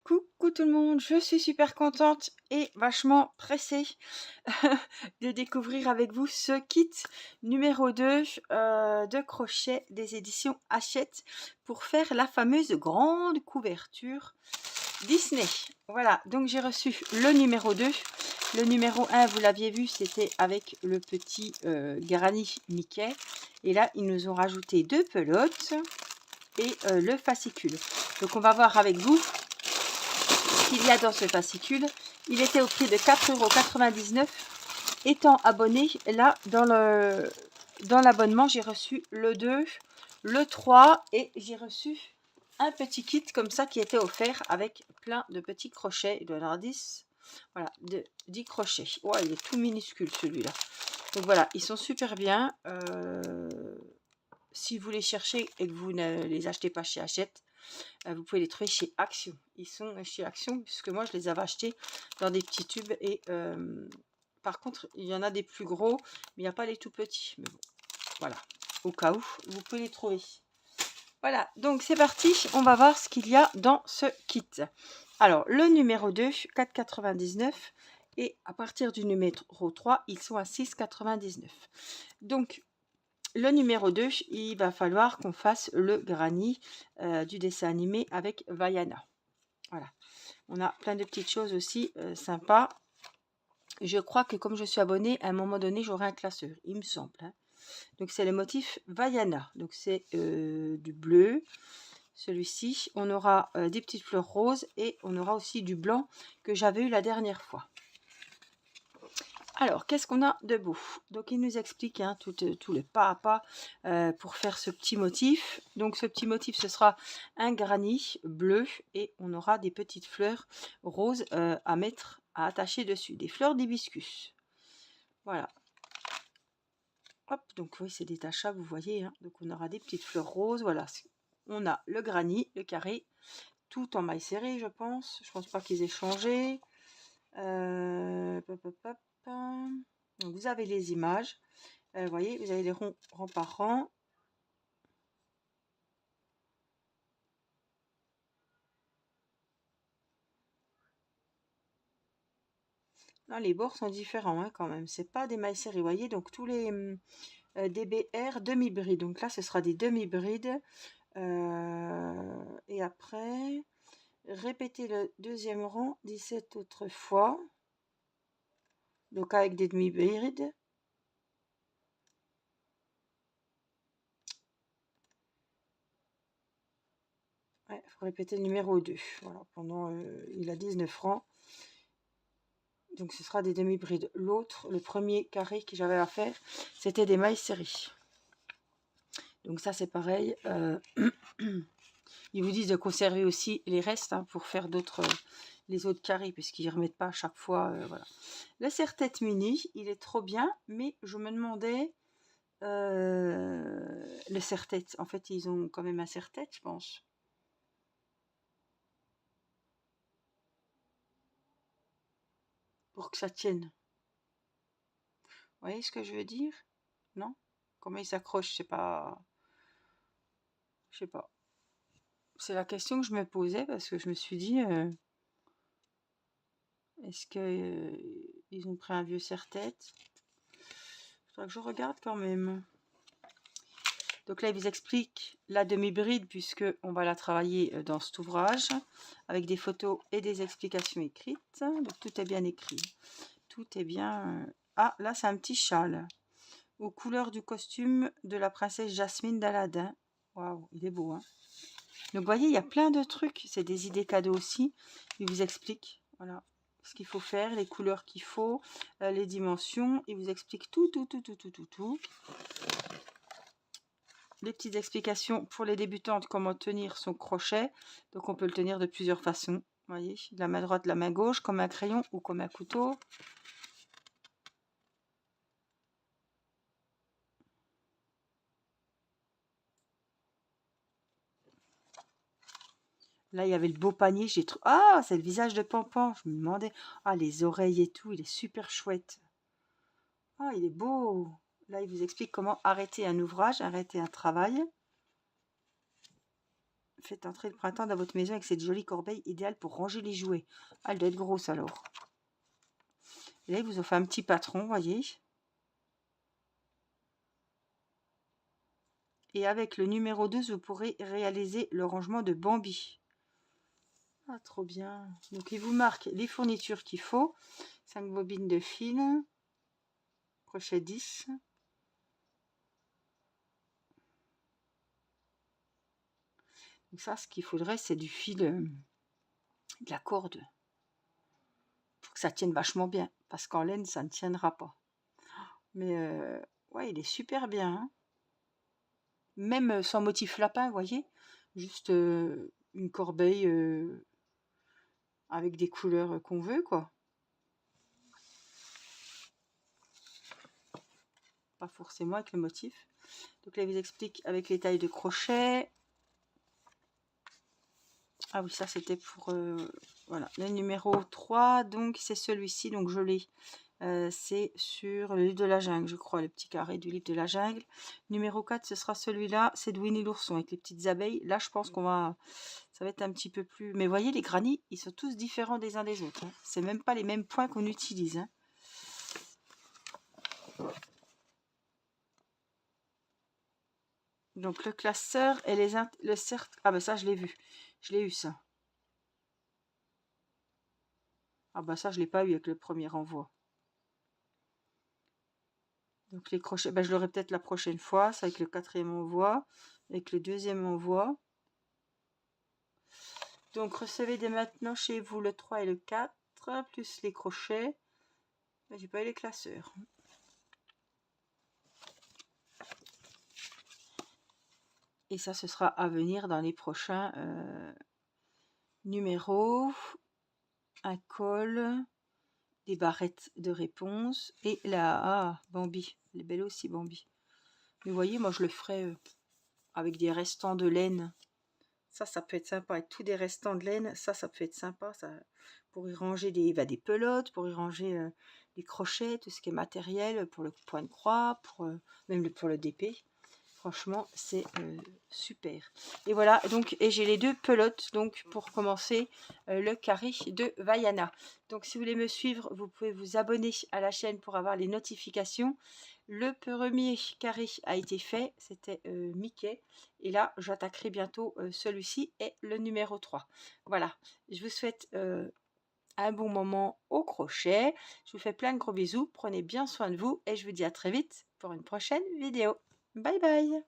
Coucou tout le monde, je suis super contente et vachement pressée de découvrir avec vous ce kit numéro 2 de crochet des éditions Hachette pour faire la fameuse grande couverture Disney. Voilà, donc j'ai reçu le numéro 2. Le numéro 1, vous l'aviez vu, c'était avec le petit Granny Mickey. Et là, ils nous ont rajouté 2 pelotes et le fascicule. Donc on va voir avec vous qu'il y a dans ce fascicule. Il était au prix de 4,99 €. Étant abonné, là, dans l'abonnement, j'ai reçu le 2, le 3 et j'ai reçu un petit kit comme ça qui était offert avec plein de petits crochets. Il doit y en avoir 10. Voilà, 10 crochets. Ouais, il est tout minuscule celui-là. Donc voilà, ils sont super bien. Si vous les cherchez et que vous ne les achetez pas chez Hachette, vous pouvez les trouver chez Action. Ils sont chez Action puisque moi je les avais achetés dans des petits tubes et par contre il y en a des plus gros mais il n'y a pas les tout petits. Mais bon, voilà, au cas où vous pouvez les trouver. Voilà, donc c'est parti, on va voir ce qu'il y a dans ce kit. Alors le numéro 2, 4,99 € et à partir du numéro 3, ils sont à 6,99 €. Donc le numéro 2, il va falloir qu'on fasse le granny du dessin animé avec Vaiana. Voilà, on a plein de petites choses aussi sympas. Je crois que comme je suis abonnée, à un moment donné, j'aurai un classeur, il me semble. Hein. Donc c'est le motif Vaiana. Donc c'est du bleu. Celui-ci, on aura des petites fleurs roses et on aura aussi du blanc que j'avais eu la dernière fois. Alors, qu'est-ce qu'on a de beau? Donc, il nous explique hein, tout le pas à pas pour faire ce petit motif. Donc, ce petit motif, ce sera un granny bleu et on aura des petites fleurs roses à mettre, à attacher dessus. Des fleurs d'hibiscus. Voilà. Hop, donc oui, c'est détachable, vous voyez. Hein. Donc, on aura des petites fleurs roses. Voilà. On a le granny, le carré, tout en maille serrée, je pense. Je pense pas qu'ils aient changé. Pop, pop, pop. Donc vous avez les images. Vous voyez, vous avez les ronds rang par rang. Là, les bords sont différents hein, quand même. C'est pas des mailles serrées. Vous voyez, donc tous les DBR demi-brides. Donc là, ce sera des demi-brides. Et après, répétez le deuxième rang 17 autres fois. Donc avec des demi-brides. Il faut répéter le numéro 2. Voilà, pendant, il a 19 rangs. Donc ce sera des demi-brides. L'autre, le premier carré que j'avais à faire, c'était des mailles serrées. Donc ça c'est pareil. Ils vous disent de conserver aussi les restes hein, pour faire d'autres, les autres carrés, puisqu'ils ne remettent pas à chaque fois. Voilà. Le serre-tête mini, il est trop bien, mais je me demandais le serre-tête. En fait, ils ont quand même un serre-tête, je pense. Pour que ça tienne. Vous voyez ce que je veux dire? Non? Comment il s'accroche? C'est pas. Je sais pas. C'est la question que je me posais parce que je me suis dit, est-ce que ils ont pris un vieux serre-tête? Faudra que je regarde quand même. Donc là, il vous explique la demi-bride puisque on va la travailler dans cet ouvrage avec des photos et des explications écrites. Donc tout est bien écrit. Tout est bien... Ah, là, c'est un petit châle aux couleurs du costume de la princesse Jasmine d'Aladin. Waouh, il est beau, hein. Donc, vous voyez, il y a plein de trucs. C'est des idées cadeaux aussi. Il vous explique, voilà, ce qu'il faut faire, les couleurs qu'il faut, les dimensions. Il vous explique tout. Les petites explications pour les débutantes, comment tenir son crochet. Donc, on peut le tenir de plusieurs façons. Vous voyez, de la main droite, de la main gauche, comme un crayon ou comme un couteau. Là, il y avait le beau panier. J'ai trouvé. Ah, c'est le visage de Pampan. Je me demandais. Ah, les oreilles et tout. Il est super chouette. Ah, il est beau. Là, il vous explique comment arrêter un ouvrage, arrêter un travail. Faites entrer le printemps dans votre maison avec cette jolie corbeille idéale pour ranger les jouets. Ah, elle doit être grosse alors. Et là, il vous ont fait un petit patron, voyez. Et avec le numéro 12, vous pourrez réaliser le rangement de Bambi. Ah, trop bien. Donc, il vous marque les fournitures qu'il faut. 5 bobines de fil. Crochet 10. Donc ça, ce qu'il faudrait, c'est du fil, de la corde. Pour que ça tienne vachement bien. Parce qu'en laine, ça ne tiendra pas. Mais, ouais, il est super bien, hein. Même sans motif lapin, vous voyez. Juste une corbeille avec des couleurs qu'on veut, quoi. Pas forcément avec le motif. Donc là, il vous explique avec les tailles de crochet. Ah oui, ça c'était pour... voilà, le numéro 3, donc c'est celui-ci, donc je l'ai. C'est sur le livre de la jungle, je crois, le petit carré du livre de la jungle. Numéro 4, ce sera celui-là, c'est de Winnie l'ourson avec les petites abeilles. Là, je pense qu'on va... Ça va être un petit peu plus... Mais voyez, les granits, ils sont tous différents des uns des autres, hein. C'est même pas les mêmes points qu'on utilise, hein. Donc le classeur et le cercle... Ah ben ça, je l'ai vu. Je l'ai eu, ça. Ah bah ça, je l'ai pas eu avec le premier envoi. Donc les crochets, bah, je l'aurai peut-être la prochaine fois. C'est avec le 4e envoi. Avec le 2e envoi. Donc recevez dès maintenant chez vous le 3 et le 4. Plus les crochets. J'ai pas eu les classeurs. Et ça, ce sera à venir dans les prochains numéros. Un col. Des barrettes de réponse. Et là, ah, Bambi. Elle est belle aussi, Bambi. Mais vous voyez, moi, je le ferai avec des restants de laine. Ça peut être sympa. Avec tous des restants de laine, ça peut être sympa. Ça, pour y ranger des pelotes, pour y ranger des crochets, tout ce qui est matériel, pour le point de croix, même pour le DP. Franchement, c'est super. Et voilà, donc, et j'ai les 2 pelotes, donc, pour commencer le carré de Vaiana. Donc, si vous voulez me suivre, vous pouvez vous abonner à la chaîne pour avoir les notifications. Le premier carré a été fait, c'était Mickey. Et là, j'attaquerai bientôt celui-ci et le numéro 3. Voilà, je vous souhaite un bon moment au crochet. Je vous fais plein de gros bisous. Prenez bien soin de vous et je vous dis à très vite pour une prochaine vidéo. Bye bye!